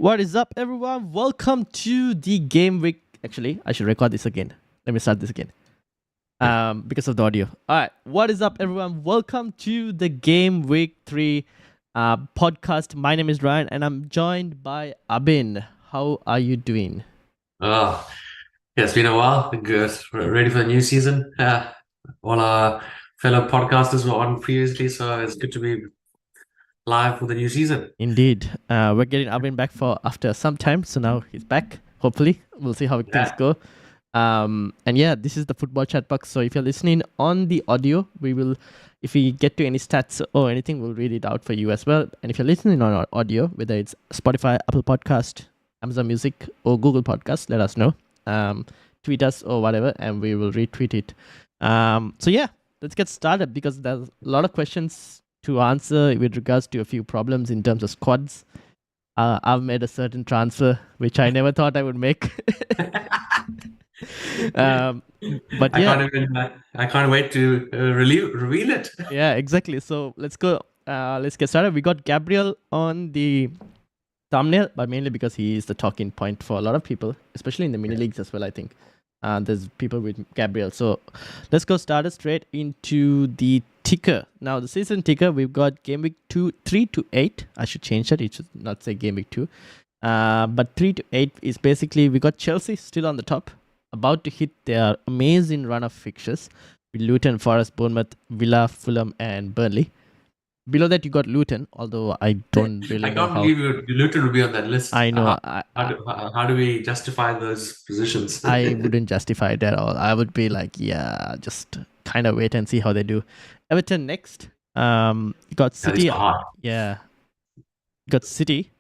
What is up, everyone? Welcome to the game week. Actually, I should record this again. Let me start this again. Because of the audio. All right. What is up, everyone? Welcome to the game week 3 podcast. My name is Ryan, and I'm joined by Abin. How are you doing? Oh, yeah, it's been a while. Good. We're ready for the new season. All our fellow podcasters were on previously, so it's good to be live for the new season. Indeed. We're getting Abin back for after some time, so now he's back. Hopefully, we'll see how things go. And yeah, this is the football chat box. So if you're listening on the audio, if we get to any stats or anything, we'll read it out for you as well. And if you're listening on audio, whether it's Spotify, Apple Podcast, Amazon Music, or Google Podcast, let us know. Tweet us or whatever, and we will retweet it. So yeah, let's get started because there's a lot of questions to answer with regards to a few problems in terms of squads. I've made a certain transfer which I never thought I would make. But yeah, I can't wait to reveal it. Yeah, exactly. So let's go. Let's get started. We got Gabriel on the thumbnail, but mainly because he is the talking point for a lot of people, especially in the mini leagues as well. I think there's people with Gabriel. So let's go started straight into the ticker. Now the season ticker, we've got game week 3 to 8. I should change that. It should not say game week 2. But 3 to 8 is basically we got Chelsea still on the top, about to hit their amazing run of fixtures with Luton, Forest, Bournemouth, Villa, Fulham, and Burnley. Below that, you got Luton, although I don't really know how. I can't believe Luton would be on that list. I know. How do we justify those positions? I wouldn't justify it at all. I would be like, yeah, just kind of wait and see how they do. Everton next. You got City. Yeah. You got City.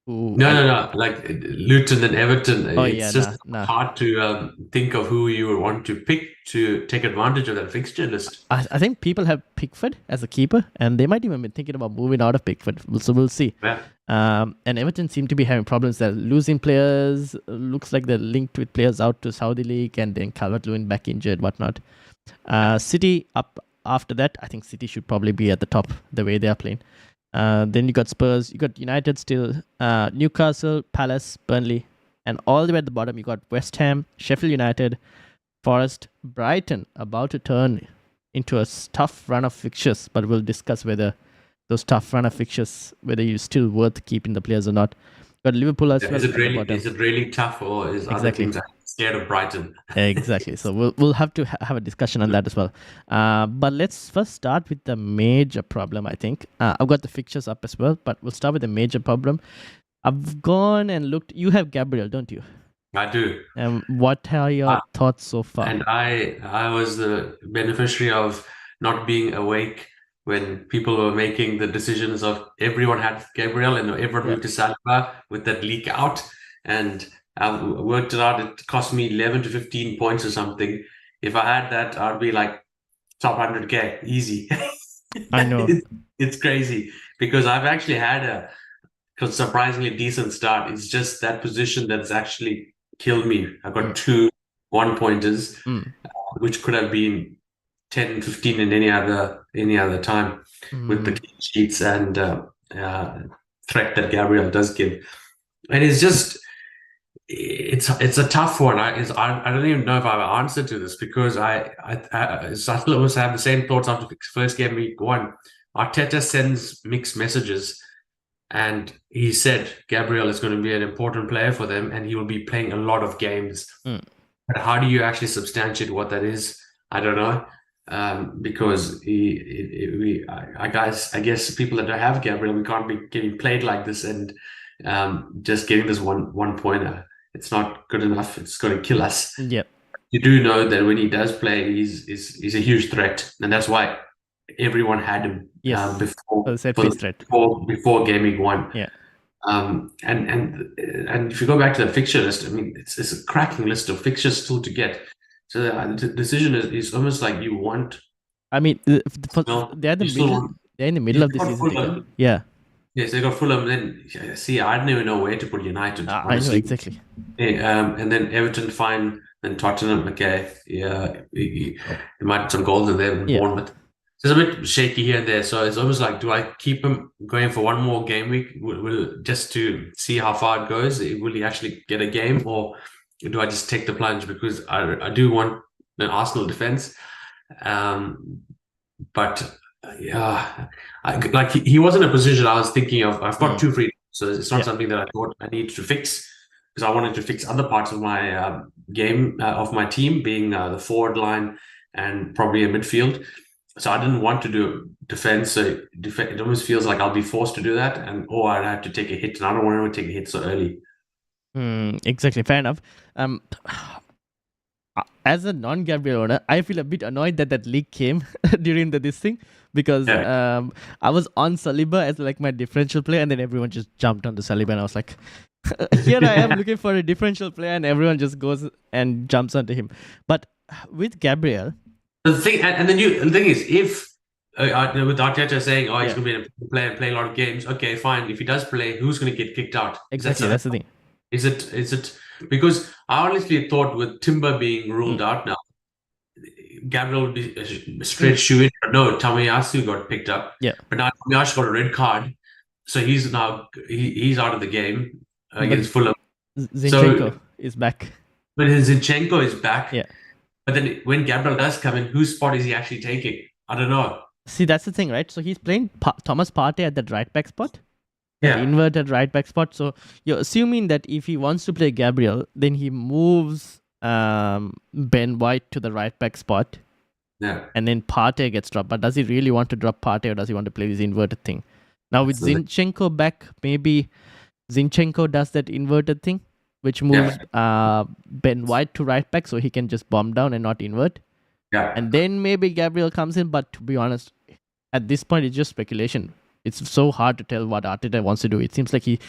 No. Like Luton and Everton, it's just hard to think of who you would want to pick to take advantage of that fixture list. I think people have Pickford as a keeper, and they might even be thinking about moving out of Pickford. So we'll see. Yeah. And Everton seem to be having problems. They're losing players. Looks like they're linked with players out to Saudi League, and then Calvert-Lewin back injured, whatnot. City up after that. I think City should probably be at the top the way they are playing. Then you got Spurs, you got United still, Newcastle, Palace, Burnley, and all the way at the bottom you got West Ham, Sheffield United, Forest, Brighton, about to turn into a tough run of fixtures, but we'll discuss whether those tough run of fixtures, whether you're still worth keeping the players or not. But Liverpool as well. Is it really tough, or is other teams scared of Brighton? Exactly. So we'll have to have a discussion on that as well. But let's first start with the major problem, I think. I've got the fixtures up as well, but we'll start with the major problem. I've gone and looked. You have Gabriel, don't you? I do. And what are your thoughts so far? And I was the beneficiary of not being awake when people were making the decisions of everyone had Gabriel and everyone moved to Salah with that leak out. And I worked it out. It cost me 11 to 15 points or something. If I had that, I'd be like top 100K, easy. I know. It's crazy because I've actually had a surprisingly decent start. It's just that position that's actually killed me. I've got 2 1-pointers, which could have been 10, 15 in any other time with the clean sheets and threat that Gabriel does give. And it's just it's a tough one. I don't even know if I have an answer to this because I still almost have the same thoughts after the first game week 1. Arteta sends mixed messages, and he said Gabriel is going to be an important player for them, and he will be playing a lot of games. But how do you actually substantiate what that is? I don't know. Because I guess people that don't have Gabriel, we can't be getting played like this and just getting this one pointer. It's not good enough. It's going to kill us. Yep. You do know that when he does play, he's a huge threat, and that's why everyone had him before game week 1. Yeah. And if you go back to the fixture list, I mean, it's a cracking list of fixtures still to get. So the decision is almost like you want. I mean, they're in the middle of the season. Yeah. Yes, they got Fulham. Then see, I didn't even know where to put United. I know exactly. And then Everton, fine. Then Tottenham, okay. Yeah, he might have some goals in there. Bournemouth. It's a bit shaky here and there. So it's almost like, do I keep him going for one more game week, will just to see how far it goes? Will he actually get a game, or do I just take the plunge? Because I do want an Arsenal defense. But yeah, like he wasn't a position I was thinking of. I've got two free, so it's not something that I thought I needed to fix, because I wanted to fix other parts of my game of my team, being the forward line and probably a midfield. So I didn't want to do defense. So it almost feels like I'll be forced to do that, or I'd have to take a hit, and I don't want to take a hit so early. Exactly, fair enough. As a non-Gabriel owner, I feel a bit annoyed that leak came during this thing, because I was on Saliba as like my differential player, and then everyone just jumped on the Saliba, and I was like, here I am looking for a differential player, and everyone just goes and jumps onto him. But with Gabriel, the thing, and the thing is, if with Arteta saying, "Oh, he's going to be a player and play a lot of games," okay, fine. If he does play, who's going to get kicked out? Exactly, that's the thing. Is it because I honestly thought with Timber being ruled out now, Gabriel would be a straight shoe-in. But no, Tomiyasu got picked up. Yeah, but now Tomiyasu got a red card, so he's now he's out of the game against Fulham. Zinchenko is back. But Zinchenko is back. Yeah. But then when Gabriel does come in, whose spot is he actually taking? I don't know. See, that's the thing, right? So he's playing Thomas Partey at that right back spot. Yeah. Inverted right back spot. So you're assuming that if he wants to play Gabriel, then he moves Ben White to the right back spot. Yeah. And then Partey gets dropped. But does he really want to drop Partey, or does he want to play this inverted thing? Now with Zinchenko back, maybe Zinchenko does that inverted thing, which moves Ben White to right back, so he can just bomb down and not invert. Yeah. And then maybe Gabriel comes in. But to be honest, at this point, it's just speculation. It's so hard to tell what Arteta wants to do. It seems like he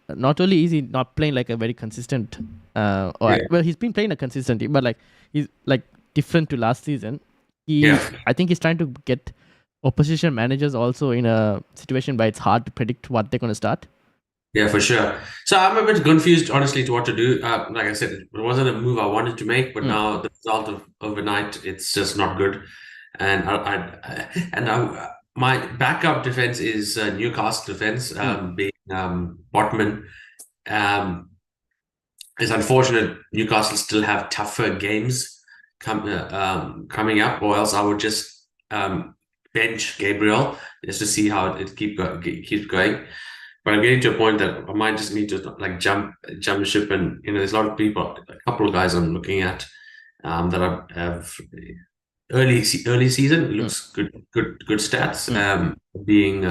not only is he not playing like a very consistent, well, he's been playing a consistent team, but like he's like different to last season. I think he's trying to get opposition managers also in a situation where it's hard to predict what they're going to start. Yeah, for sure. So I'm a bit confused, honestly, to what to do. Like I said, it wasn't a move I wanted to make, but now the result of overnight, it's just not good. And my backup defense is Newcastle defense, being Botman. It's unfortunate Newcastle still have tougher games coming up, or else I would just bench Gabriel just to see how it keeps going. But I'm getting to a point that I might just need to like jump ship, and there's a lot of people, a couple of guys I'm looking at that have early season. It looks good stats. Being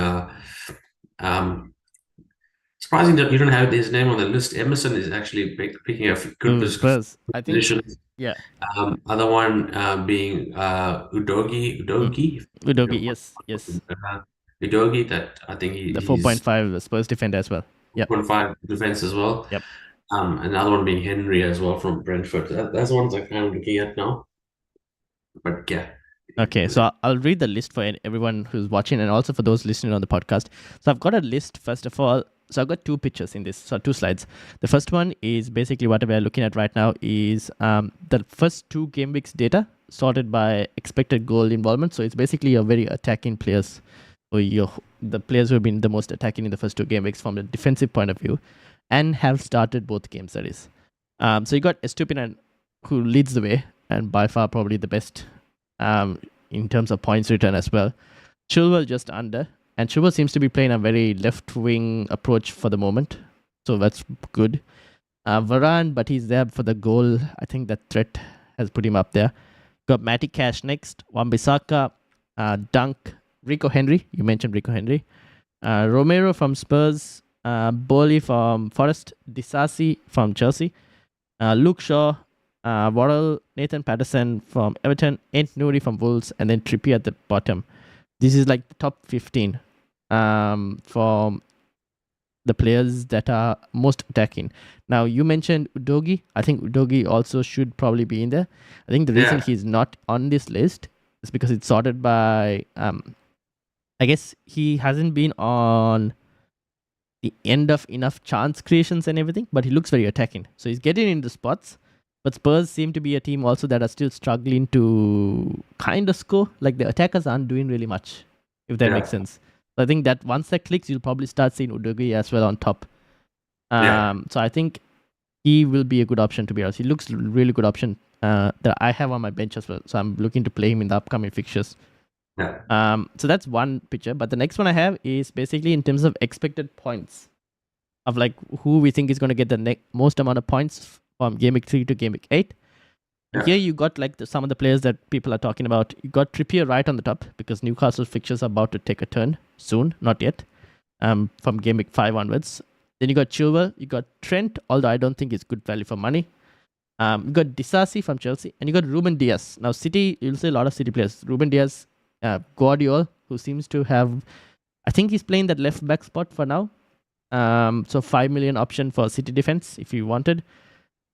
surprising that you don't have his name on the list. Emerson is actually picking a good position. I think. Yeah. Other one being Udogi. Udogi, yes. Udogi, that I think the 4.5 Spurs defender as well. Yeah. 4.5 defense as well. Yep. Another one being Henry as well from Brentford. That's the ones I'm kind of looking at now. But yeah. Okay, so I'll read the list for everyone who's watching, and also for those listening on the podcast. So I've got a list, first of all. So I've got two pictures in this, so two slides. The first one is basically what we're looking at right now is the first 2 game weeks data sorted by expected goal involvement. So it's basically your very attacking players, or the players who have been the most attacking in the first 2 game weeks from the defensive point of view, and have started both games, that is. So you got Estupinan, who leads the way, and by far probably the best in terms of points return as well. Chilwell just under, and Chilwell seems to be playing a very left-wing approach for the moment, so that's good. Varane, but he's there for the goal. I think that threat has put him up there. Got Matty Cash next, Wan-Bissaka, Dunk, Rico Henry. You mentioned Rico Henry. Romero from Spurs, Bowley from Forest, Disasi from Chelsea, Luke Shaw, Worrell, Nathan Patterson from Everton, Ent Nouri from Wolves, and then Trippier at the bottom. This is like the top 15 from the players that are most attacking. Now, you mentioned Udogi. I think Udogi also should probably be in there. I think the reason he's not on this list is because it's sorted by... I guess he hasn't been on the end of enough chance creations and everything, but he looks very attacking. So he's getting into spots. But Spurs seem to be a team also that are still struggling to kind of score. Like the attackers aren't doing really much, if that makes sense. So I think that once that clicks, you'll probably start seeing Udogie as well on top. So I think he will be a good option, to be honest. He looks a really good option that I have on my bench as well. So I'm looking to play him in the upcoming fixtures. So that's one picture. But the next one I have is basically in terms of expected points of like who we think is going to get the most amount of points from Game Week 3 to Game Week 8. And here you got like some of the players that people are talking about. You got Trippier right on the top because Newcastle fixtures are about to take a turn soon, not yet, from Game Week 5 onwards. Then you got Chilwell, you got Trent, although I don't think it's good value for money. You got Disasi from Chelsea, and you got Ruben Diaz. Now City, you'll see a lot of City players. Ruben Diaz, Guardiola, who seems to have, I think he's playing that left back spot for now. So 5 million option for City defense if you wanted.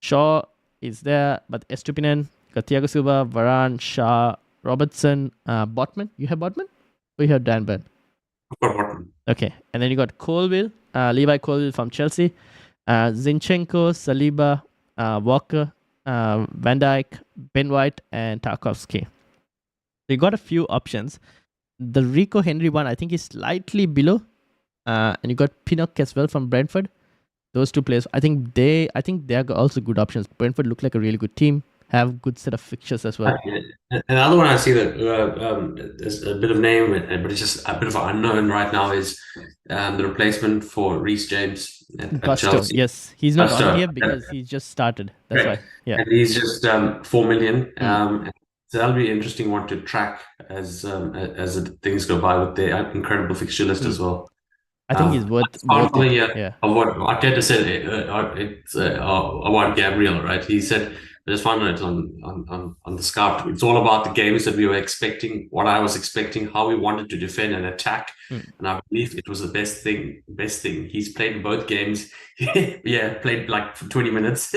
Shaw is there, but Estupinian, got Thiago Silva, Varane, Shaw, Robertson, Botman. You have Botman? Or you have Dan Burn? Okay, and then you got Colville, Levi Colville from Chelsea, Zinchenko, Saliba, Walker, Van Dijk, Ben White, and Tarkovsky. So you got a few options. The Rico Henry one, I think, is slightly below. And you got Pinnock as well from Brentford. Those two players, I think they are also good options. Brentford look like a really good team, have good set of fixtures as well. Another one I see that there's a bit of name, but it's just a bit of an unknown right now is the replacement for Reece James at Chelsea. Yes, he's not on here because he's just started. That's why. Yeah, and he's just 4 million. So that'll be an interesting one to track as things go by with their incredible fixture list as well. I think he's worth it. Of what Arteta said about Gabriel, right? He said, I just found it on the scout. It's all about the games that we were expecting, what I was expecting, how we wanted to defend and attack, and I believe it was the best thing. He's played both games. Played like for 20 minutes.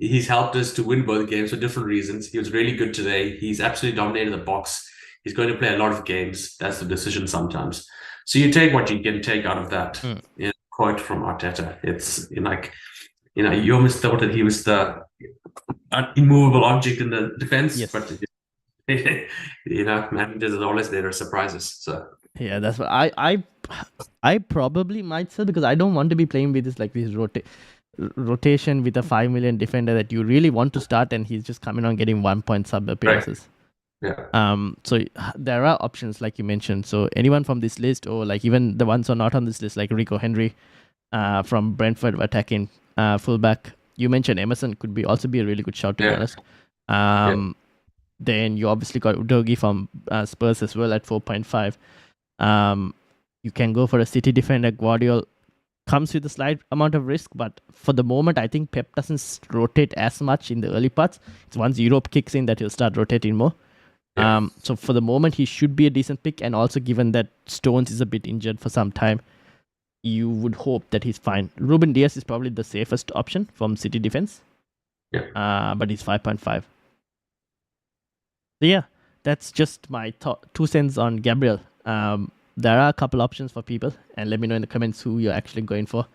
He's helped us to win both games for different reasons. He was really good today. He's absolutely dominated the box. He's going to play a lot of games. That's the decision sometimes. So you take what you can take out of that. Quote from Arteta. It's you almost thought that he was the immovable object in the defense, but managers are always there are surprises. So yeah, that's what I probably might sell because I don't want to be playing with this rotation with a 5 million defender that you really want to start and he's just coming on getting 1 point sub appearances. So there are options like you mentioned. So anyone from this list, or like even the ones who are not on this list, like Rico Henry from Brentford attacking fullback. You mentioned Emerson could also be a really good shout, to be honest. Then you obviously got Udogie from Spurs as well at 4.5. You can go for a City defender. Guardiola comes with a slight amount of risk, but for the moment, I think Pep doesn't rotate as much in the early parts. It's once Europe kicks in that he'll start rotating more. So for the moment, he should be a decent pick, and also given that Stones is a bit injured for some time, you would hope that he's fine. Ruben Diaz is probably the safest option from City defense, but he's 5.5. So yeah, that's just my 2 cents on Gabriel. There are a couple options for people, and let me know in the comments who you're actually going for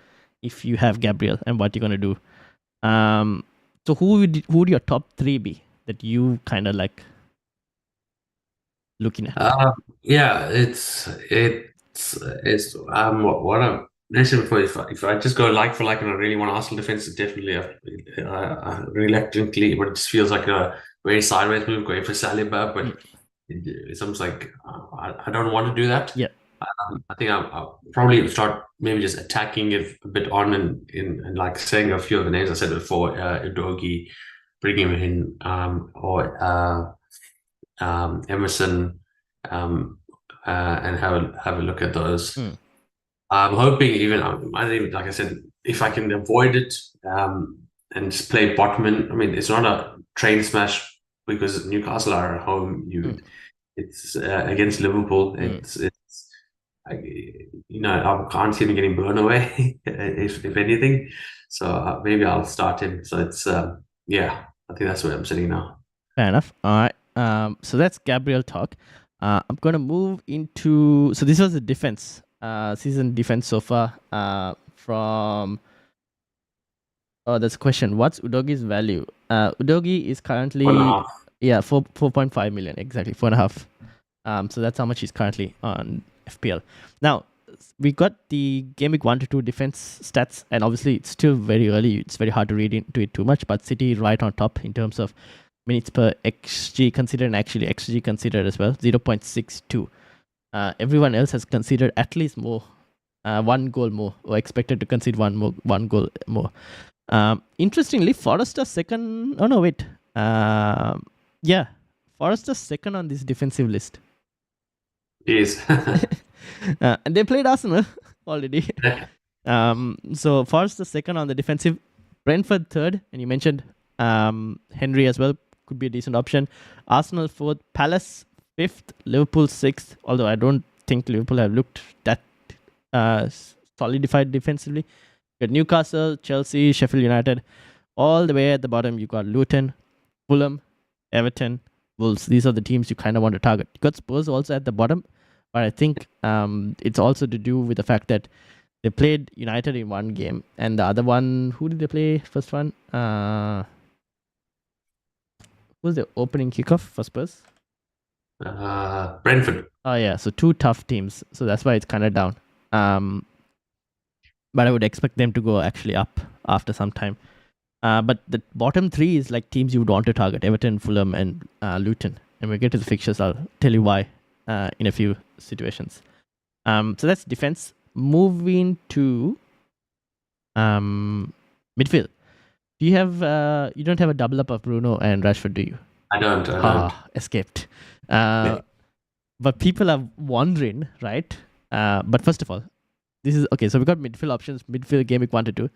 if you have Gabriel and what you're going to do. So who would your top 3 be that you kind of like looking at? It's what I'm mentioned before. If I just go like for like and I really want Arsenal defense, definitely reluctantly, but it just feels like a very sideways move going for Saliba. But it's almost like I don't want to do that. I think I'll probably start maybe just attacking it a bit on and like saying a few of the names I said before, Udogie, bring him in, or Emerson, and have a look at those. I'm hoping like I said, if I can avoid it and just play Botman. I mean, it's not a train smash because Newcastle are at home. It's against Liverpool. I can't see him getting blown away if anything. So maybe I'll start him. So it's I think that's where I'm sitting now. Fair enough. All right. So that's Gabriel talk. I'm gonna move into. So this was the defense. Season defense so far. From Oh, that's a question. What's Udogi's value? Udogi is currently 1.5. 4.5 million, exactly 4.5. So that's how much he's currently on FPL. Now we got the game week 1 to 2 defense stats, and obviously it's still very early. It's very hard to read into it too much, but City right on top in terms of minutes per XG considered, and actually XG considered as well, 0.62. Everyone else has considered at least more, 1 goal more, or expected to concede one goal more. Interestingly, Forrester's second. Oh no, wait. Yeah, Forrester's second on this defensive list. Yes. And they played Arsenal already. So Forrester's second on the defensive, Brentford third, and you mentioned Henry as well, could be a decent option. Arsenal fourth, Palace fifth, Liverpool sixth. Although I don't think Liverpool have looked that solidified defensively. You got Newcastle, Chelsea, Sheffield United. All the way at the bottom, you got Luton, Fulham, Everton, Wolves. These are the teams you kind of want to target. You got Spurs also at the bottom, but I think it's also to do with the fact that they played United in one game, and the other one, who did they play? First one, who was the opening kickoff for Spurs? Brentford. Oh yeah, so 2 tough teams, so that's why it's kind of down. But I would expect them to go actually up after some time. But the bottom 3 is like teams you would want to target: Everton, Fulham, and Luton. And when we get to the fixtures, I'll tell you why in a few situations. So that's defense. Moving to midfield. Do you have? You don't have a double up of Bruno and Rashford, do you? I don't. Escaped. But people are wondering, right? But first of all, this is okay. So we got midfield options. Midfield game week 1 to 2.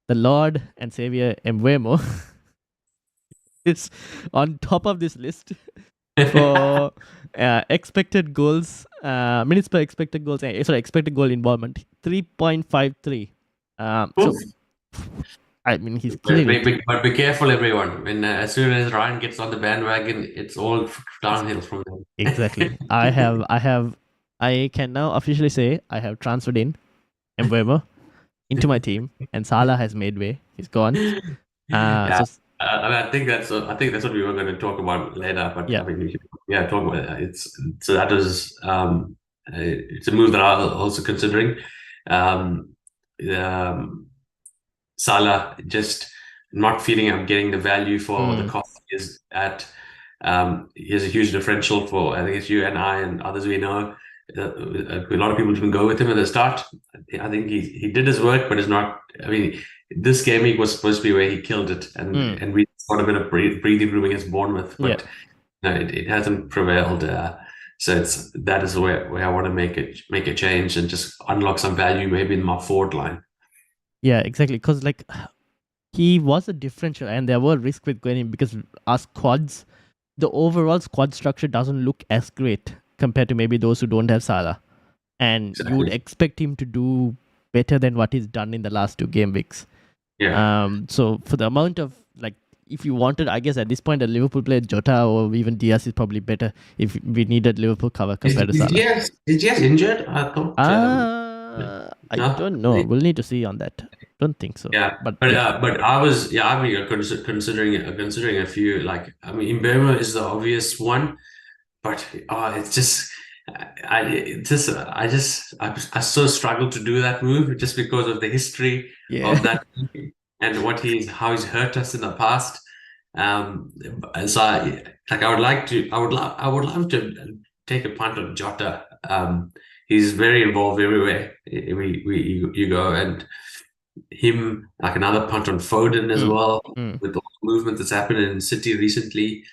The Lord and Savior Mbeumo is on top of this list for expected goals, minutes per expected goals. Expected goal involvement, 3.53. So I mean, he's clearly. But be careful, everyone. When as soon as Ryan gets on the bandwagon, it's all downhill from there. Exactly. I can now officially say I have transferred in Mbeumo into my team, and Salah has made way. He's gone. Yeah. I think that's what we were going to talk about later. But Yeah. I mean, talk about it. So that was it's a move that I was also considering. Salah just not feeling I'm getting the value for the cost he is at. He has a huge differential for, I think it's you and I and others we know. A lot of people didn't go with him at the start. I think he did his work, but it's not. I mean, this game week was supposed to be where he killed it, and we sort of been a breathing room against Bournemouth, but no, it hasn't prevailed. So that is where I want to make a change and just unlock some value maybe in my forward line. Yeah, exactly. Because like he was a differential, and there were risks with going in because our squads, the overall squad structure doesn't look as great compared to maybe those who don't have Salah. And you would expect him to do better than what he's done in the last 2 game weeks. Yeah. So for the amount of, like, if you wanted, I guess at this point, a Liverpool player, Jota or even Diaz is probably better if we needed Liverpool cover compared to Salah. Is Diaz injured? I thought. I don't know. We'll need to see on that. Don't think so. Yeah, but I was considering a few. Like, I mean, Mbeumo is the obvious one, but it's just I so struggle to do that move just because of the history of that and how he's hurt us in the past. So I would love to take a punt on Jota. He's very involved everywhere you go, and him, like another punt on Foden as well, with all the movement that's happened in City recently.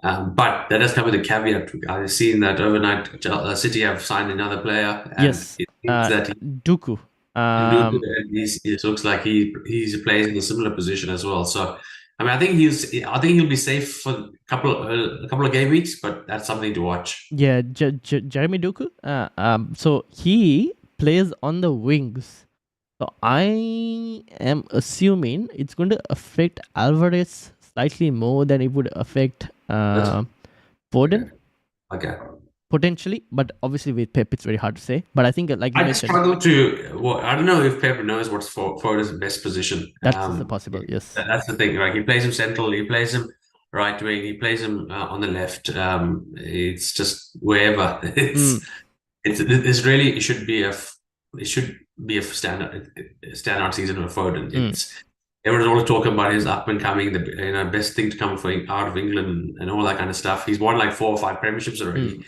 But that does come with a caveat. I've seen that overnight City have signed another player. And yes, Dooku. It looks like he plays in a similar position as well. So I mean, I think he'll be safe for a couple of game weeks, but that's something to watch. Yeah, Jeremy Dooku. So he plays on the wings. So I am assuming it's going to affect Alvarez slightly more than it would affect Foden. Okay. Potentially, but obviously with Pep, it's very hard to say. But I think, like you I mentioned, struggle to. Well, I don't know if Pep knows what's Foden's best position. that's also possible. Yes. That's the thing. Like he plays him central, he plays him right wing, he plays him on the left. It's just wherever. It's really it should be a standout season for Foden. Everyone's always talking about his up and coming, the best thing to come out of England and all that kind of stuff. He's won like 4 or 5 premierships already,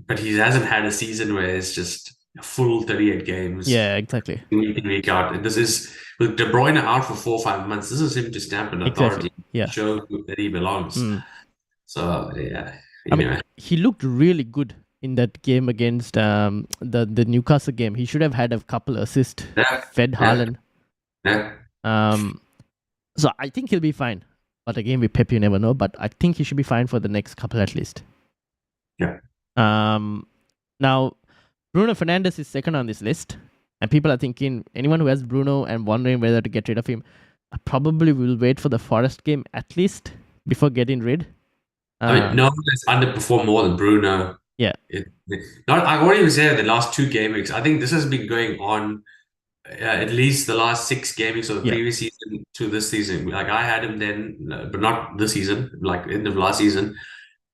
but he hasn't had a season where it's just a full 38 games. Yeah, exactly. Week in, week out. And this is with De Bruyne out for 4 or 5 months. This is him to stamp an authority, show that he belongs. So yeah, anyway. I mean, he looked really good in that game against the Newcastle game. He should have had a couple assists. Fed Haaland. So I think he'll be fine. But again, with Pep, you never know. But I think he should be fine for the next couple at least. Yeah. Now, Bruno Fernandes is second on this list. And people are thinking, anyone who has Bruno and wondering whether to get rid of him, probably will wait for the Forest game at least before getting rid. I mean, no one has underperformed more than Bruno. Yeah. I won't even say the last 2 game weeks. I think this has been going on at least the last 6 game weeks of the previous season to this season. Like I had him then, but not this season, like end of last season.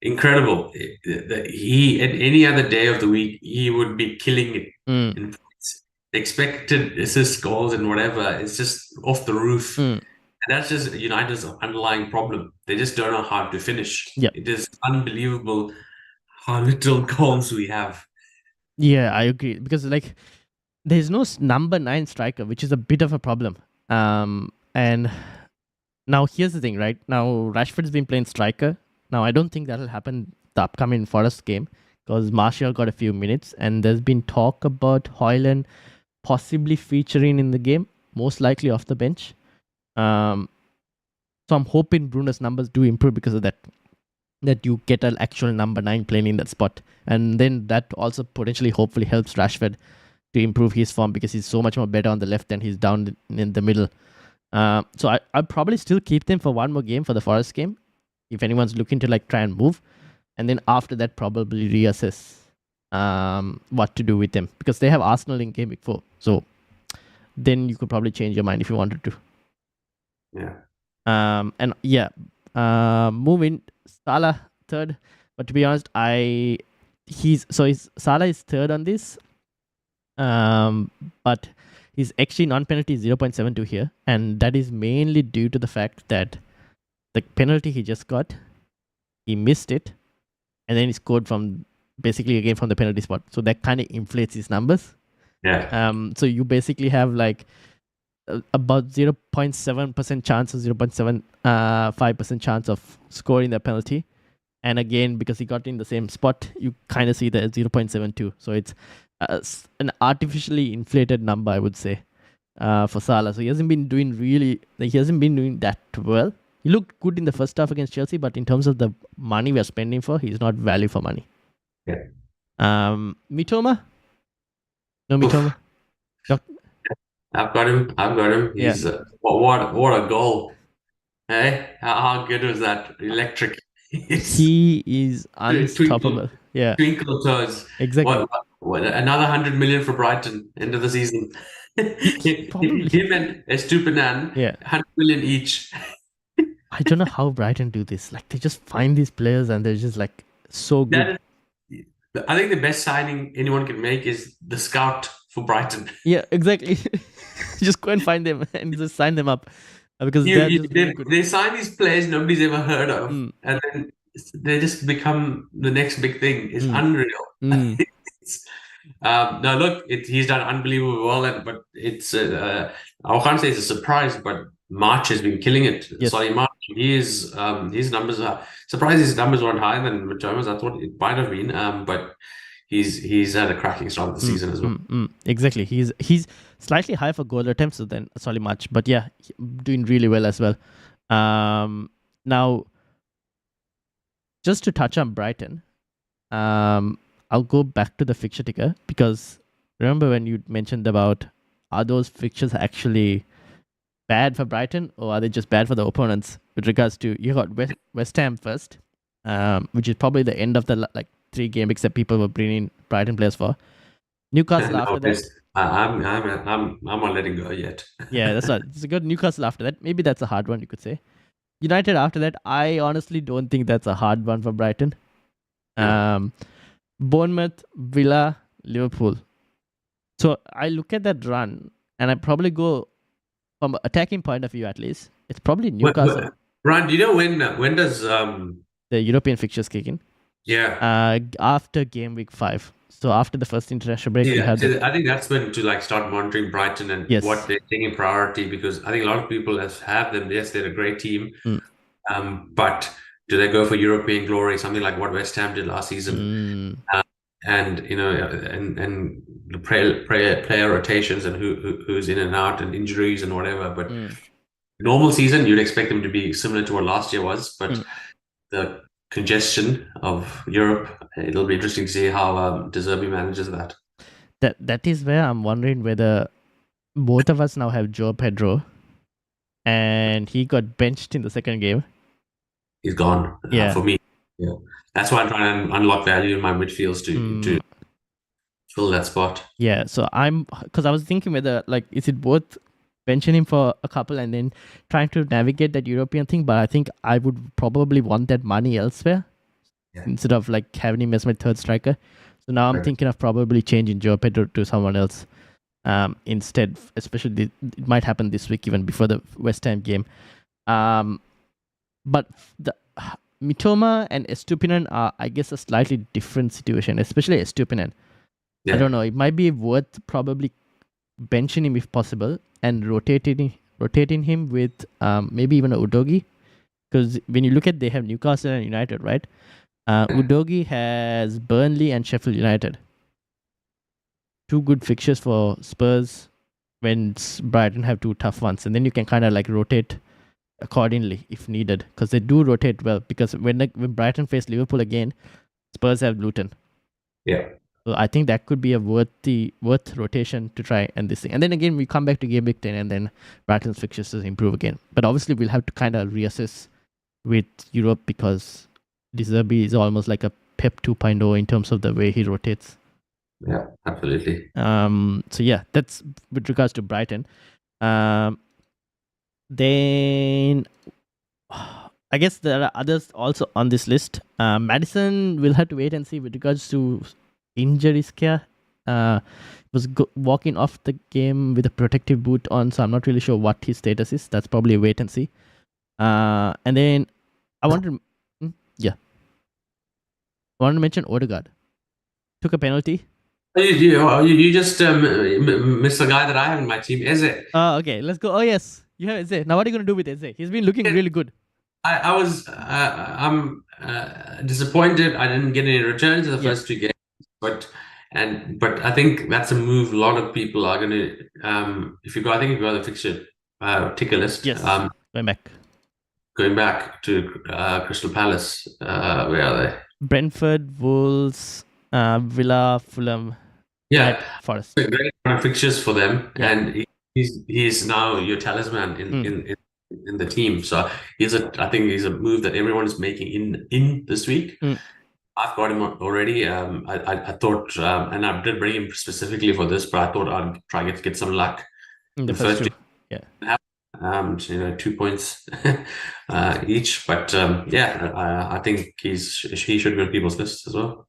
Incredible. He, at any other day of the week, he would be killing it. In points. Expected assist goals and whatever. It's just off the roof. And that's just United's underlying problem. They just don't know how to finish. It is unbelievable how little goals we have. Yeah, I agree. Because like there's no number 9 striker, which is a bit of a problem. And now here's the thing, right? Now Rashford's been playing striker. Now I don't think that'll happen the upcoming Forest game because Martial got a few minutes and there's been talk about Højlund possibly featuring in the game, most likely off the bench. So I'm hoping Bruno's numbers do improve because of that you get an actual number 9 playing in that spot. And then that also potentially hopefully helps Rashford to improve his form because he's so much more better on the left than he's down in the middle. So I'll probably still keep them for one more game for the Forest game if anyone's looking to like try and move. And then after that probably reassess what to do with them because they have Arsenal in game week 4. So then you could probably change your mind if you wanted to. Moving Salah third, but to be honest, Salah is third on this, but his XG non-penalty is 0.72 here, and that is mainly due to the fact that the penalty he just got, he missed it, and then he scored from basically again from the penalty spot, so that kind of inflates his numbers. So you basically have like about 0.7% chance or 0.75% chance of scoring the penalty. And again, because he got in the same spot, you kind of see the 0.72. So it's an artificially inflated number, I would say, for Salah. So he hasn't been doing that well. He looked good in the first half against Chelsea, but in terms of the money we're spending for, he's not value for money. Mitoma? No Mitoma? I've got him. He's what a goal. Hey, how good was that? Electric. He is unstoppable. Twinkle toes. Exactly. What another 100 million for Brighton end of the season. Him and Estupinan, 100 million each. I don't know how Brighton do this. Like they just find these players and they're just like so good. I think the best signing anyone can make is the scout for Brighton. Yeah, exactly. Just go and find them and just sign them up because they sign these players nobody's ever heard of, and then they just become the next big thing. It's unreal. No, look, he's done unbelievable well, but it's I can't say it's a surprise, but March has been killing it. Yes. Sorry, March. His numbers are surprised. His numbers weren't higher than Mitoma's. I thought it might have been, but he's had a cracking start of the season as well. Exactly. He's slightly higher for goal attempts than Solly March, but yeah, doing really well as well. Now, just to touch on Brighton, I'll go back to the fixture ticker because remember when you mentioned about are those fixtures actually bad for Brighton or are they just bad for the opponents? With regards to you got West Ham first, which is probably the end of the 3 game weeks that people were bringing Brighton players for. Newcastle after that. I'm not letting go yet. Yeah, that's right. It's a good Newcastle after that. Maybe that's a hard one, you could say. United after that, I honestly don't think that's a hard one for Brighton. Bournemouth, Villa, Liverpool. So I look at that run and I probably go from an attacking point of view at least. It's probably Newcastle. Brian, do you know when does the European fixtures kick in? Yeah. After game week 5. So after the first international break, we had. I think that's when to start monitoring Brighton and what they're taking priority, because I think a lot of people have them. Yes, they're a great team, but do they go for European glory, something like what West Ham did last season? And and the player rotations and who's in and out and injuries and whatever. But normal season, you'd expect them to be similar to what last year was, but the congestion of Europe, it'll be interesting to see how De Zerbi manages that. That is where I'm wondering whether both of us now have Joao Pedro, and he got benched in the second game. He's gone. For me. Yeah, that's why I'm trying to unlock value in my midfields to fill that spot. Yeah, so because I was thinking whether is it worth benching him for a couple and then trying to navigate that European thing, but I think I would probably want that money elsewhere instead of having him as my third striker. So now I'm thinking of probably changing Joao Pedro to someone else instead, especially it might happen this week even before the West Ham game. But the Mitoma and Estupinan are, I guess, a slightly different situation, especially Estupinan. I don't know, it might be worth probably benching him if possible and rotating him with maybe even a Udogi, because when you look at, they have Newcastle and United, right? Udogi has Burnley and Sheffield United. 2 good fixtures for Spurs when Brighton have 2 tough ones, and then you can kind of rotate accordingly if needed, because they do rotate well, because when Brighton face Liverpool again, Spurs have Luton. So I think that could be a worth rotation to try and this thing. And then again, we come back to game week 10 and then Brighton's fixtures improve again. But obviously, we'll have to kind of reassess with Europe, because De Zerbi is almost like a Pep 2.0 in terms of the way he rotates. Yeah, absolutely. So yeah, that's with regards to Brighton. Then I guess there are others also on this list. Madison will have to wait and see with regards to injury scare. Was walking off the game with a protective boot on, so I'm not really sure what his status is. That's probably a wait and see. And then I wanted to mention Odegaard took a penalty. You just missed a guy that I have in my team, Eze. Okay, let's go. Oh yes, you have Eze. Now what are you gonna do with Eze? He's been looking really good. I'm disappointed I didn't get any returns in the first 2 games, but I think that's a move a lot of people are going to. If you go the fixture ticker list. Yes. Going back to Crystal Palace. Where are they? Brentford, Wolves, Villa, Fulham. Forest. Great fixtures for them, and he's now your talisman in the team. So I think he's a move that everyone is making in this week. I've got him already. I thought, and I did bring him specifically for this, but I thought I'd try to get some luck in the first 2. Yeah. 2 points each, but I think he should be on people's list as well.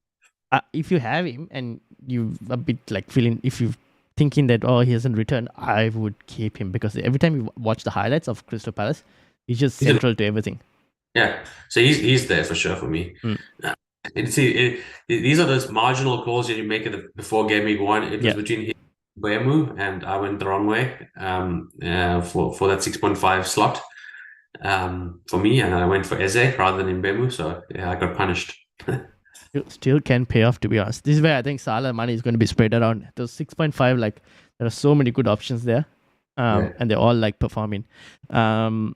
If you have him and you a bit if you're thinking that he hasn't returned, I would keep him, because every time you watch the highlights of Crystal Palace, he's just central to everything. Yeah, so he's there for sure for me. And see, these are those marginal calls that you make before game week 1. It was between him and Mbeumo, and I went the wrong way for that 6.5 slot for me, and I went for Eze rather than Mbeumo, so I got punished. Still can pay off, to be honest. This is where I think Salah money is going to be spread around. Those 6.5, there are so many good options there, and they're all performing. Enzo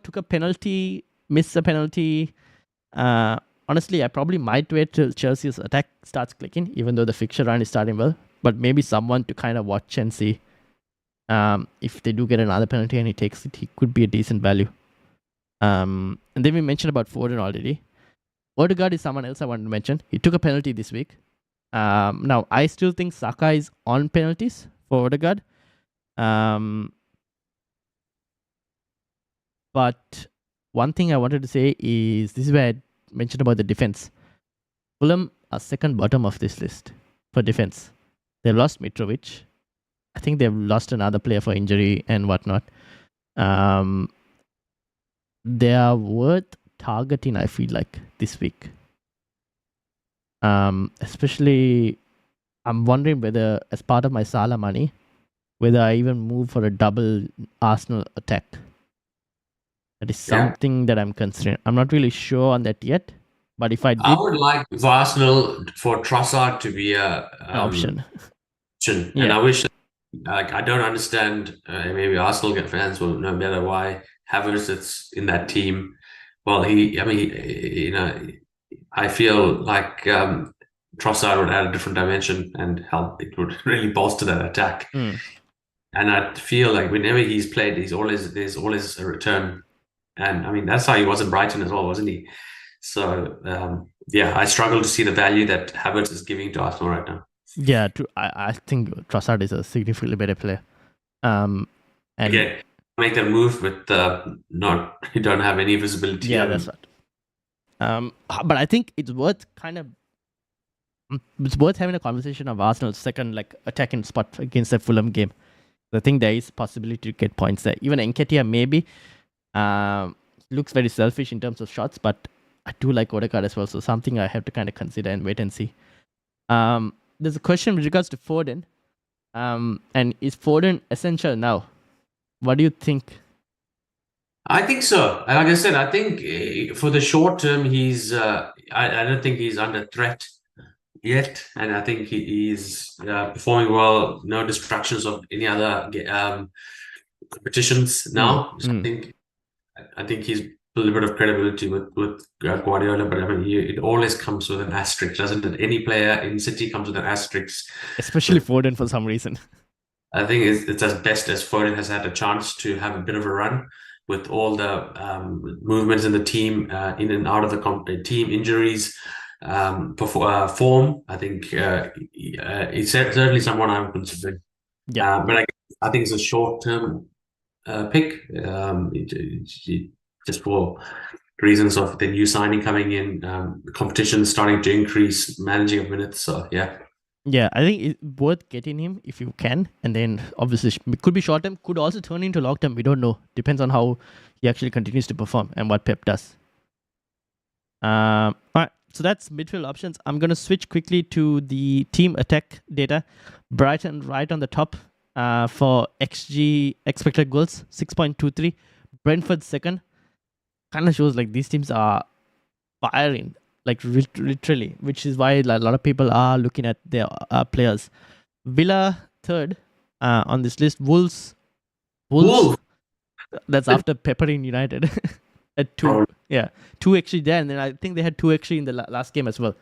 took a penalty, missed a penalty. Honestly, I probably might wait till Chelsea's attack starts clicking, even though the fixture run is starting well. But maybe someone to kind of watch and see if they do get another penalty and he takes it, he could be a decent value. And then we mentioned about Foden already. Odegaard is someone else I want to mention. He took a penalty this week. Now, I still think Saka is on penalties for Odegaard. But one thing I wanted to say is this is where I mentioned about the defense. Fulham are second bottom of this list for defense. They lost Mitrovic. I think they've lost another player for injury and whatnot. They are worth targeting, I feel like, this week. Especially, I'm wondering whether, as part of my Salah money, whether I even move for a double Arsenal attack. That is something that I'm considering. I'm not really sure on that yet, but if I did, I would like for Arsenal for Trossard to be an option. And I wish, like, I don't understand. Maybe Arsenal fans will know better why Havertz is in that team. Well, I feel like Trossard would add a different dimension and help. It would really bolster that attack. And I feel like whenever he's played, there's always a return. And I mean, that's how he was in Brighton as well, wasn't he? So I struggle to see the value that Havertz is giving to Arsenal right now. Yeah, I think Trossard is a significantly better player. And again, make that move with you don't have any visibility. Yeah, that's right. But I think it's worth having a conversation of Arsenal's second attacking spot against the Fulham game. I think there is possibility to get points there. Even Nketiah maybe looks very selfish in terms of shots, but I do like Odegaard as well. So something I have to kind of consider and wait and see. There's a question with regards to Foden. And is Foden essential now? What do you think? I think so. Like I said, I think for the short term, he's. I don't think he's under threat yet, and I think he's performing well. No distractions of any other competitions now. So I think he's a little bit of credibility with Guardiola, but I mean, it always comes with an asterisk, doesn't it? Any player in City comes with an asterisk, especially Foden for some reason. I think it's as best as Foden has had a chance to have a bit of a run with all the movements in the team, in and out of the team, injuries, form. I think he's certainly someone I'm considering. Yeah, but I think it's a short-term pick, just for reasons of the new signing coming in, competition starting to increase, managing of minutes. So yeah, I think it's worth getting him if you can, and then obviously it could be short term, could also turn into long term. We don't know. Depends on how he actually continues to perform and what Pep does. All right, so that's midfield options. I'm gonna switch quickly to the team attack data. Brighton right on the top for XG expected goals, 6.23. Brentford second. Kind of shows like these teams are firing. Like literally, which is why a lot of people are looking at their players. Villa third on this list. Wolves. That's after peppering United at 2. Yeah, 2 actually there, and then I think they had 2 actually in the last game as well.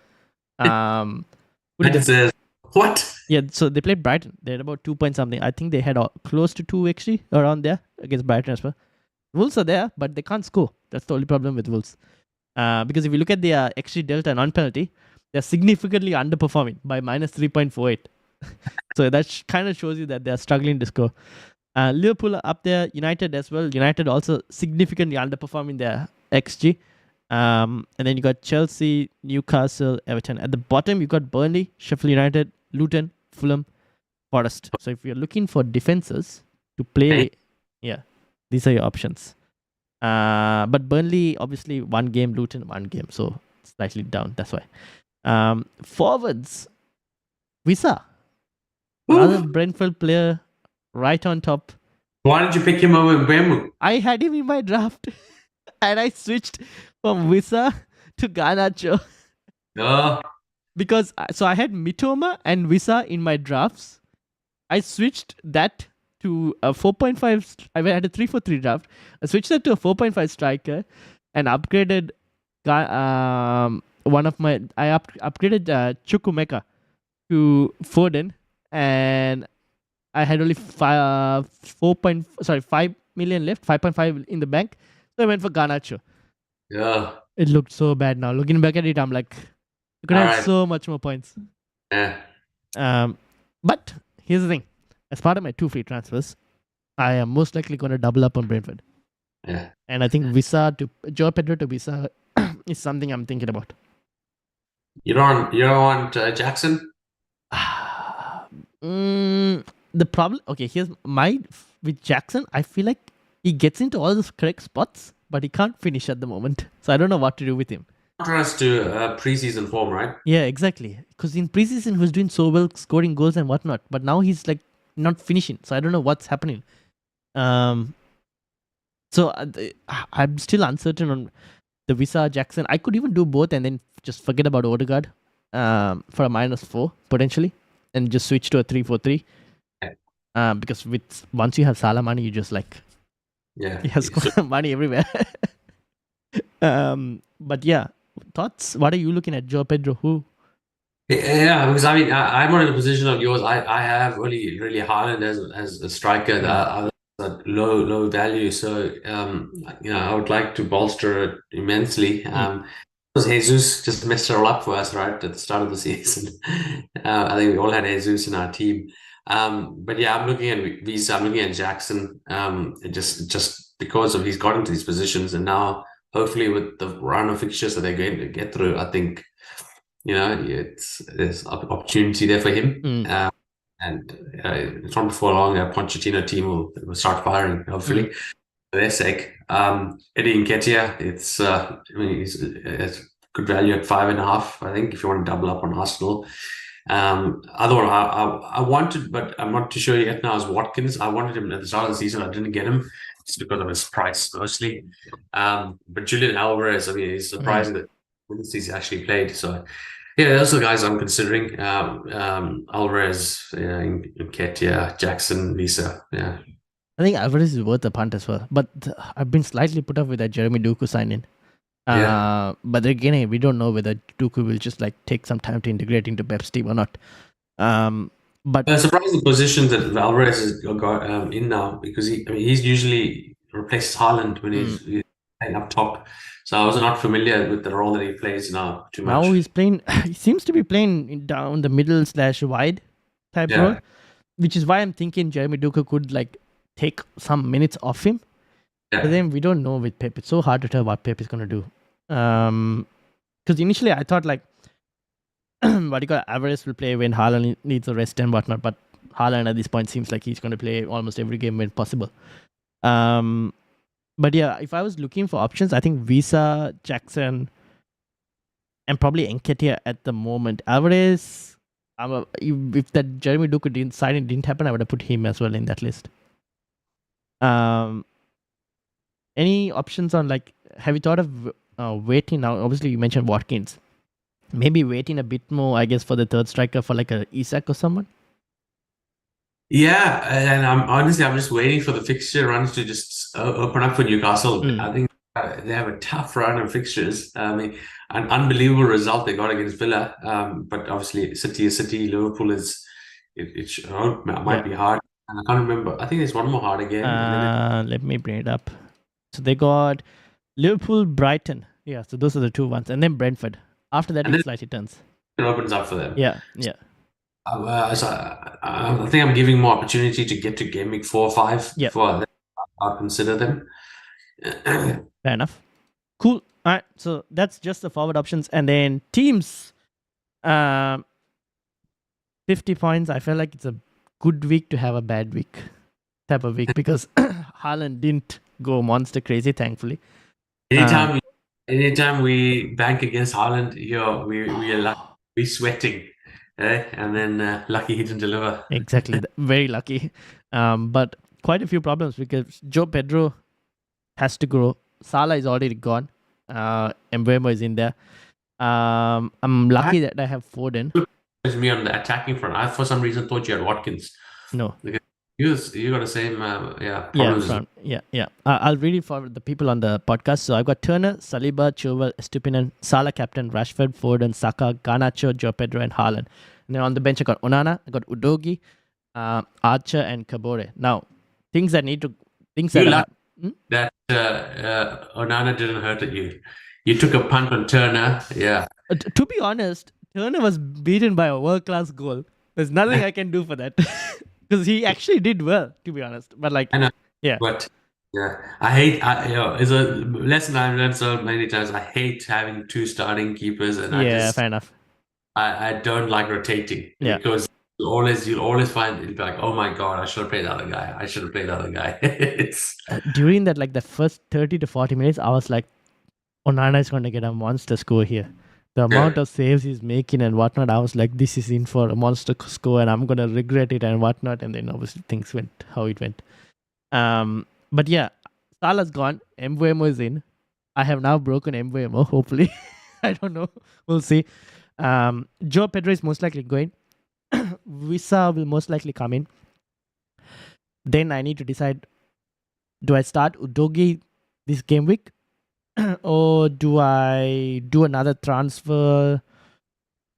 What? Yeah, so they played Brighton. They had about 2 point something. I think they had close to 2 actually around there against Brighton as well. Wolves are there, but they can't score. That's the only problem with Wolves. Because if you look at their XG delta and on-penalty, they're significantly underperforming by minus 3.48. So that kind of shows you that they're struggling to score. Liverpool are up there, United as well. United also significantly underperforming their XG. And then you got Chelsea, Newcastle, Everton. At the bottom, you got Burnley, Sheffield United, Luton, Fulham, Forest. So if you're looking for defenses to play, these are your options. But Burnley, obviously, 1 game, Luton, 1 game. So slightly down. That's why. Forwards, Wissa. Another Brentford player right on top. Why did you pick him over Mbeumo? I had him in my draft. And I switched from Wissa to Garnacho. Because, so I had Mitoma and Wissa in my drafts. I switched that to a 4.5. I had a 3-4-3 draft. I switched that to a 4.5 striker and upgraded one of my. I upgraded Chukwuemeka to Foden, and I had only 5 million left, 5.5 in the bank. So I went for Garnacho. Yeah. It looked so bad now. Looking back at it, I'm like, you could All have right. so much more points. Yeah. But here's the thing. As part of my 2 free transfers, I am most likely going to double up on Brentford. Yeah. And I think Joao Pedro to Visa is something I'm thinking about. You don't want Jackson? The problem, okay, here's with Jackson, I feel like he gets into all the correct spots, but he can't finish at the moment. So I don't know what to do with him. Contrast to preseason form, right? Yeah, exactly. Because in preseason, he was doing so well, scoring goals and whatnot. But now he's like not finishing. So I don't know what's happening. So I'm still uncertain on the Visa Jackson. I could even do both and then just forget about Odegaard for a -4 potentially, and just switch to a 3-4-3. Because once you have Salah money, you just like he has money everywhere. But yeah, thoughts? What are you looking at, Joao Pedro? Who? Yeah, because I mean, I'm not in a position of yours. I have really Haaland as a striker that low value. So I would like to bolster it immensely. Because Jesus just messed it all up for us right at the start of the season. I think we all had Jesus in our team. But yeah, I'm looking at Visa. I'm looking at Jackson. Just because of he's got into these positions, and now hopefully with the run of fixtures that they're going to get through, I think. There's opportunity there for him. And it's not before long, a Pochettino team will start firing, hopefully, for their sake. Eddie Nketiah, it's good value at 5.5, I think, if you want to double up on Arsenal. Other one I wanted, but I'm not too sure yet now, is Watkins. I wanted him at the start of the season. I didn't get him just because of his price mostly. But Julian Alvarez, I mean, it's surprising that he's actually played. So yeah, those are the guys I'm considering. Alvarez, Nketiah, Jackson, Visa. Yeah. I think Alvarez is worth a punt as well. But I've been slightly put off with that Jeremy Doku sign in. But again, we don't know whether Doku will just like take some time to integrate into Pep's team or not. But surprising positions that Alvarez has got in now, because he's usually replaces Haaland when he's playing up top. So I was not familiar with the role that he plays now too much. Now he's playing. He seems to be playing down the middle / wide type role, which is why I'm thinking Jeremy Doku could like take some minutes off him. But then we don't know with Pep. It's so hard to tell what Pep is going to do. Because initially I thought like, Alvarez will play when Haaland needs a rest and whatnot. But Haaland at this point seems like he's going to play almost every game when possible. But yeah, if I was looking for options, I think Visa, Jackson, and probably Nketiah at the moment. Alvarez, if that Jeremy Doku signing didn't happen, I would have put him as well in that list. Any options on like, have you thought of waiting now? Obviously, you mentioned Watkins. Maybe waiting a bit more, I guess, for the third striker for like a Isak or someone? Yeah, and I'm just waiting for the fixture runs to just open up for Newcastle. I think they have a tough run of fixtures. I mean, an unbelievable result they got against Villa, but obviously City is City. Liverpool is might be hard. And I can't remember. I think there's one more hard again. Let me bring it up. So they got Liverpool, Brighton. Yeah, so those are the 2 ones, and then Brentford. After that, it slightly turns. It opens up for them. Yeah. So I think I'm giving more opportunity to get to Gameweek 4 or 5 before I'll consider them. Fair enough. Cool. All right. So that's just the forward options. And then teams, 50 points. I feel like it's a good week to have a bad week type of week because Haaland didn't go monster crazy, thankfully. Anytime we bank against Haaland, we're sweating. And then lucky he didn't deliver. Exactly. Very lucky. But quite a few problems because Joao Pedro has to grow. Salah is already gone. Mbeumo is in there. I'm lucky that I have Foden. Me on the attacking front. I, for some reason, thought you had Watkins. No. You got the same, problems. Yeah. I'll read it for the people on the podcast. So I've got Turner, Saliba, Chilwell, Estupinan, Salah captain, Rashford, Foden, Saka, Garnacho, Joao Pedro, and Haaland. And then on the bench, I got Onana, I got Udogi, Archer, and Kabore. Now, that Onana didn't hurt at you. You took a punt on Turner. Yeah. To be honest, Turner was beaten by a world-class goal. There's nothing I can do for that. Because he actually did well, to be honest. But like, I know. yeah. But yeah, it's a lesson I've learned so many times. I hate having two starting keepers, and Yeah, fair enough. I don't like rotating Yeah. because you'll always find it'll be like, oh my God, I should have played the other guy. I should have played the other guy. It's During that, like the first 30 to 40 minutes, I was like, Onana is going to get a monster score here. The amount of saves he's making and whatnot, I was like, this is in for a monster score and I'm going to regret it and whatnot. And then obviously things went how it went. But yeah, Salah's gone. Mbeumo is in. I have now broken Mbeumo, hopefully. I don't know. We'll see. Joe Pedro is most likely going. Visa will most likely come in. Then I need to decide, do I start Udogi this game week? Or do I do another transfer?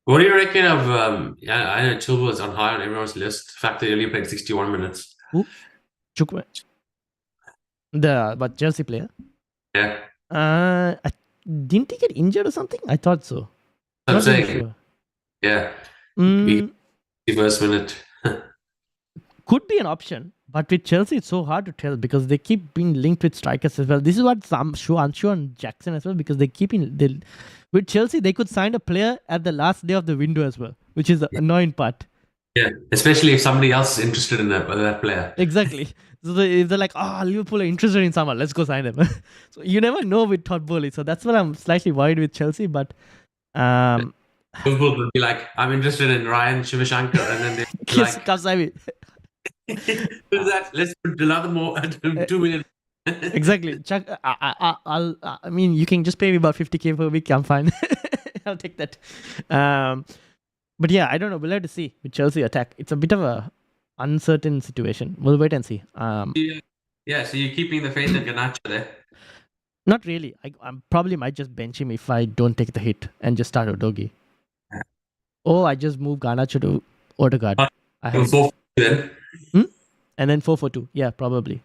What do you reckon of I know Chilwell is on high on everyone's list. The fact that he only played 61 minutes. Who? Chukwe. But Chelsea player? Yeah. Didn't he get injured or something? I thought so. I'm saying, sure. Yeah. First minute. Could be an option, but with Chelsea, it's so hard to tell because they keep being linked with strikers as well. This is what I'm sure on Jackson as well because they keep with Chelsea, they could sign a player at the last day of the window as well, which is the annoying part. Yeah, especially if somebody else is interested in that player. Exactly. So they're like, Liverpool are interested in someone. Let's go sign them. So you never know with Todd Bowley. So that's what I'm slightly worried with Chelsea. But Liverpool would be like, I'm interested in Ryan Shivashankar, and then they're like, Kasavi. Let's put another more 2 million. Exactly. Chuck, I mean, you can just pay me about 50k per week. I'm fine. I'll take that. But yeah, I don't know. We'll have to see with Chelsea attack. It's a bit of a uncertain situation. We'll wait and see. Yeah. So you're keeping the faith in Garnacho there? Not really. I probably might just bench him if I don't take the hit and just start Udogi. Or I just move Garnacho to Odegaard. I have 4-4 then. And then 4-4-2. Yeah, probably.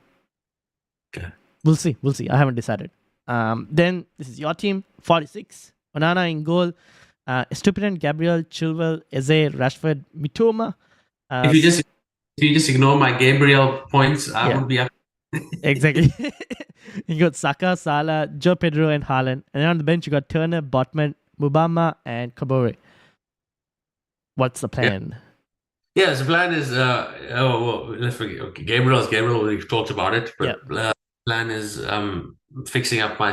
Okay. We'll see. I haven't decided. Then this is your team. 46. Onana in goal. Estupinian, Gabriel, Chilwell, Eze, Rashford, Mitoma. If you just ignore my Gabriel points, I would be up. Exactly. You got Saka, Salah, Joe Pedro, and Haaland. And then on the bench, you got Turner, Botman, Mubama, and Kabore. What's the plan? Yeah, the plan is let's forget. Okay, Gabriel. We've talked about it, but plan is fixing up my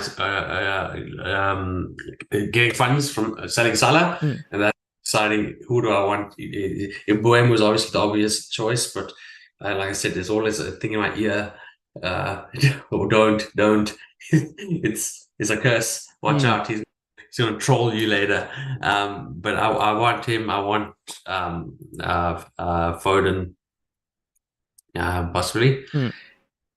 getting funds from selling Salah, and then deciding who do I want. Mbeumo was obviously the obvious choice, but like I said, there's always a thing in my ear. Don't. It's a curse. Watch out. He's going to troll you later. But I want him. I want Foden, possibly.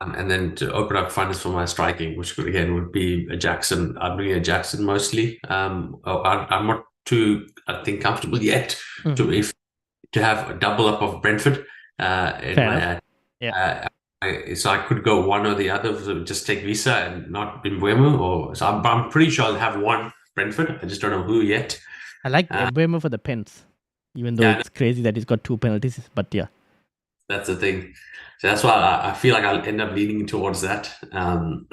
And then to open up funds for my striking, which would be a Jackson. I'm bringing a Jackson mostly. I'm not too, I think, comfortable yet to have a double up of Brentford in my ad. So I could go one or the other, so just take Visa and not Mbeumo. So I'm pretty sure I'll have one Brentford. I just don't know who yet. I like Mbeumo for the pens, even though it's crazy that he's got 2 penalties. But yeah, that's the thing. So that's why I feel like I'll end up leaning towards that. And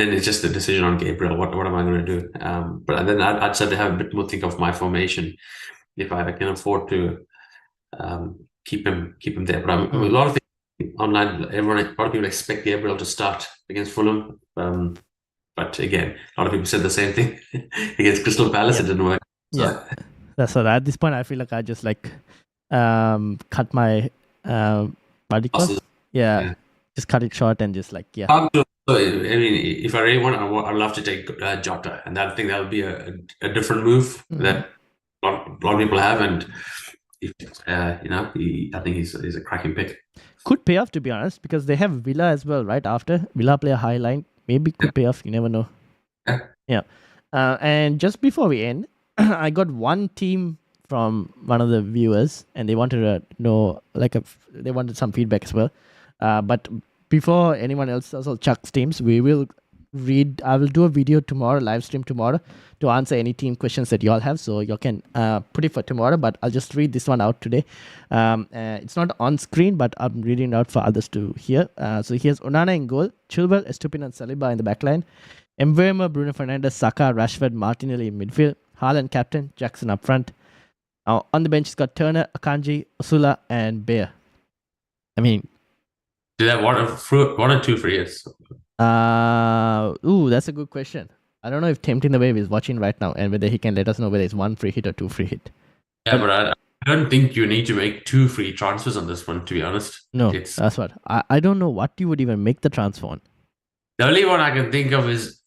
then it's just a decision on Gabriel. What am I going to do? But then I'd say to have a bit more think of my formation if I can afford to keep him there. But a lot of things online, a lot of people expect Gabriel to start against Fulham. But again, a lot of people said the same thing against Crystal Palace. It didn't work. So. Yeah, that's what. At this point, I feel like I just cut my just cut it short and just So, I mean, if I really want, I'd love to take Jota, and I think that would be a different move that a lot of people have, and I think he's a cracking pick. Could pay off, to be honest, because they have Villa as well right after. Villa play a high line, maybe could pay off. You never know. Yeah. And just before we end, I got one team from one of the viewers, and they wanted to know, they wanted some feedback as well. But before anyone else also chucks teams, we'll do a video tomorrow, live stream tomorrow, to answer any team questions that y'all have. So you can put it for tomorrow, but I'll just read this one out today. It's not on screen, but I'm reading it out for others to hear. So here's Onana in goal, Chilwell, Estupin and Saliba in the backline, Mbeumo, Bruno Fernandes, Saka, Rashford, Martinelli in midfield, Haaland captain, Jackson up front. On the bench, he's got Turner, Akanji, Osula, and Bayer. I mean, do that one or two free hits? That's a good question. I don't know if Tempting the Wave is watching right now and whether he can let us know whether it's one free hit or two free hit. Yeah, but I don't think you need to make 2 free transfers on this one, to be honest. No, that's what. I don't know what you would even make the transfer on. The only one I can think of is,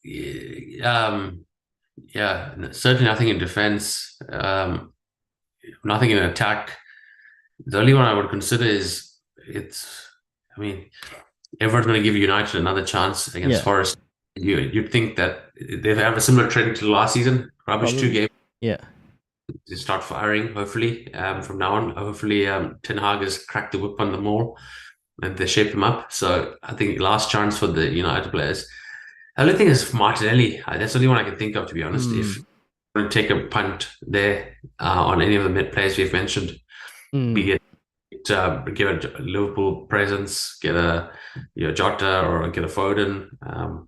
certainly nothing in defense, nothing in attack. The only one I would consider is everyone's going to give United another chance against Forest. You'd think that they have a similar trend to last season. Rubbish 2 games. Yeah. They start firing, hopefully, from now on. Hopefully, Ten Hag has cracked the whip on them all and they shape them up. So I think last chance for the United players. The only thing is Martinelli. That's the only one I can think of, to be honest. If you want to take a punt there on any of the mid players we've mentioned, be it give a Liverpool presence, get a Jota or get a Foden. Or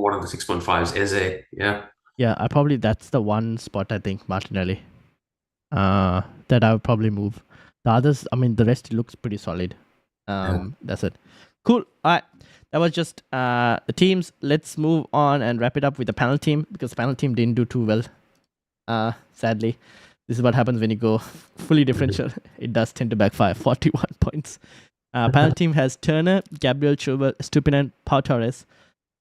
one of the 6.5s, Eze. That's the one spot I think Martinelli that I would probably move. The others, the rest looks pretty solid. That's it. Cool. All right, that was just the teams. Let's move on and wrap it up with the panel team, because the panel team didn't do too well, sadly. This is what happens when you go fully differential. It does tend to backfire. 41 points. Panel team has Turner, Gabriel, Chilwell, Estupinian, Pau Torres,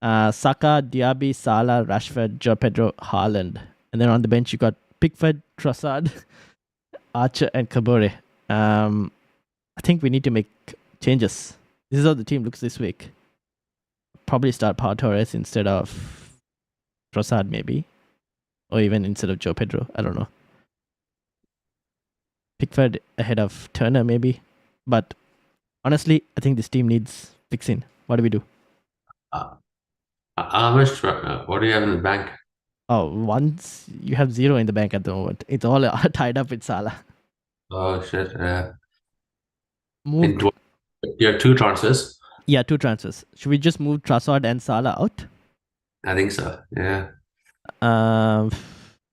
Saka, Diaby, Salah, Rashford, Joao Pedro, Haaland. And then on the bench, you got Pickford, Trossard, Archer, and Kabore. I think we need to make changes. This is how the team looks this week. Probably start Pau Torres instead of Trossard, maybe. Or even instead of Joao Pedro. I don't know. Pickford ahead of Turner, maybe. But honestly, I think this team needs fixing. What do we do? How much? What do you have in the bank? Once you have 0 in the bank at the moment. It's all tied up with Salah. Oh, shit. You have 2 transfers? Yeah, 2 transfers. Should we just move Trossard and Salah out? I think so, yeah. And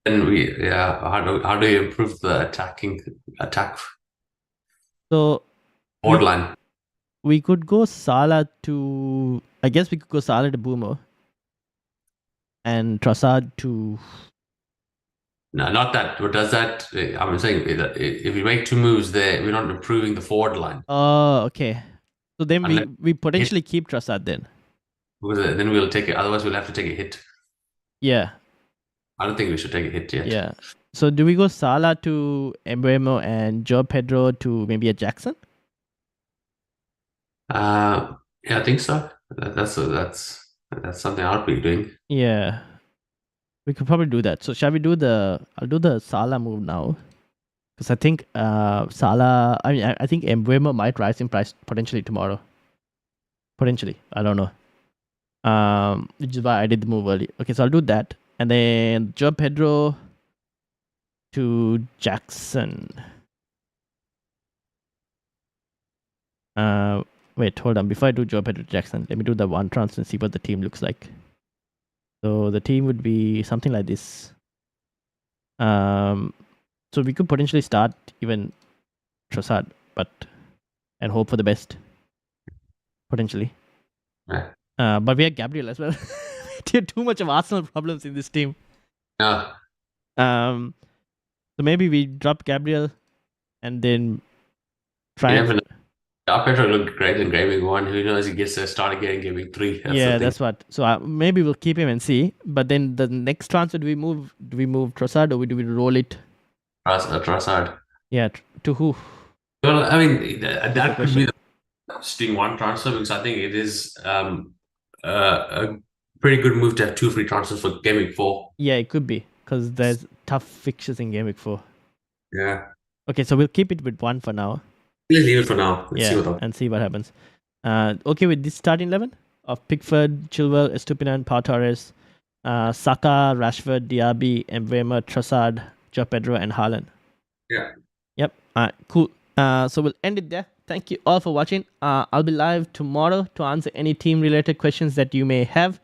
how do you improve the attack? So borderline. We could go Salah to... I guess we could go Salah to Boomer. And Trossard to... No, not that. What does that... I'm saying that if we make 2 moves there, we're not improving the forward line. Oh, okay. So then we potentially keep Trossard then. Because then we'll take it. Otherwise, we'll have to take a hit. Yeah. I don't think we should take a hit yet. Yeah. So do we go Salah to Mbeumo and Joao Pedro to maybe a Jackson? Yeah, I think so. That's something I'll be doing. Yeah. We could probably do that. So shall we do I'll do the Salah move now. Because I think Salah, I think Mbeumo might rise in price potentially tomorrow. Potentially. I don't know. Which is why I did the move early. Okay, so I'll do that. And then Joao Pedro to Jackson. Wait, hold on. Before I do Joao Pedro to Jackson, let me do the one transfer and see what the team looks like. So the team would be something like this. So we could potentially start even Trossard, and hope for the best. Potentially. Yeah. But we have Gabriel as well. We have too much of Arsenal problems in this team. Yeah. So maybe we drop Gabriel and then try. Pedro looked great in Gameweek 1. Who knows? He gets to start again in Gameweek 3. That's what. So maybe we'll keep him and see. But then the next transfer, do we move Trossard or do we roll it? Trossard. Yeah. To who? Well, I mean, that could be the interesting one transfer, because I think it is a pretty good move to have 2 free transfers for Gameweek 4. Yeah, it could be, because there's tough fixtures in Gameweek 4. Yeah. Okay, so we'll keep it with 1 for now. Let's leave it for now. Let's see what happens. Okay with this starting 11? of Pickford, Chilwell, Estupinan, Pau Torres, Saka, Rashford, Diaby, Mbeumo, Trossard, Joao Pedro, and Haaland. Yeah. Yep. All right, cool. So we'll end it there. Thank you all for watching. I'll be live tomorrow to answer any team-related questions that you may have.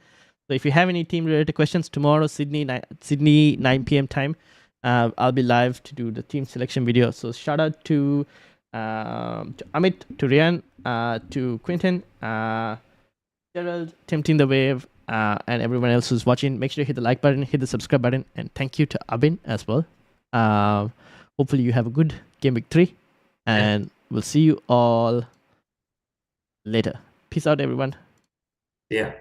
So if you have any team-related questions tomorrow, Sydney 9 p.m. time, I'll be live to do the team selection video. So shout out to Amit, to Rian, to Quinton, Gerald, Tempting the Wave, and everyone else who's watching. Make sure you hit the like button, hit the subscribe button, and thank you to Abin as well. Hopefully you have a good Game Week 3, and we'll see you all later. Peace out, everyone. Yeah.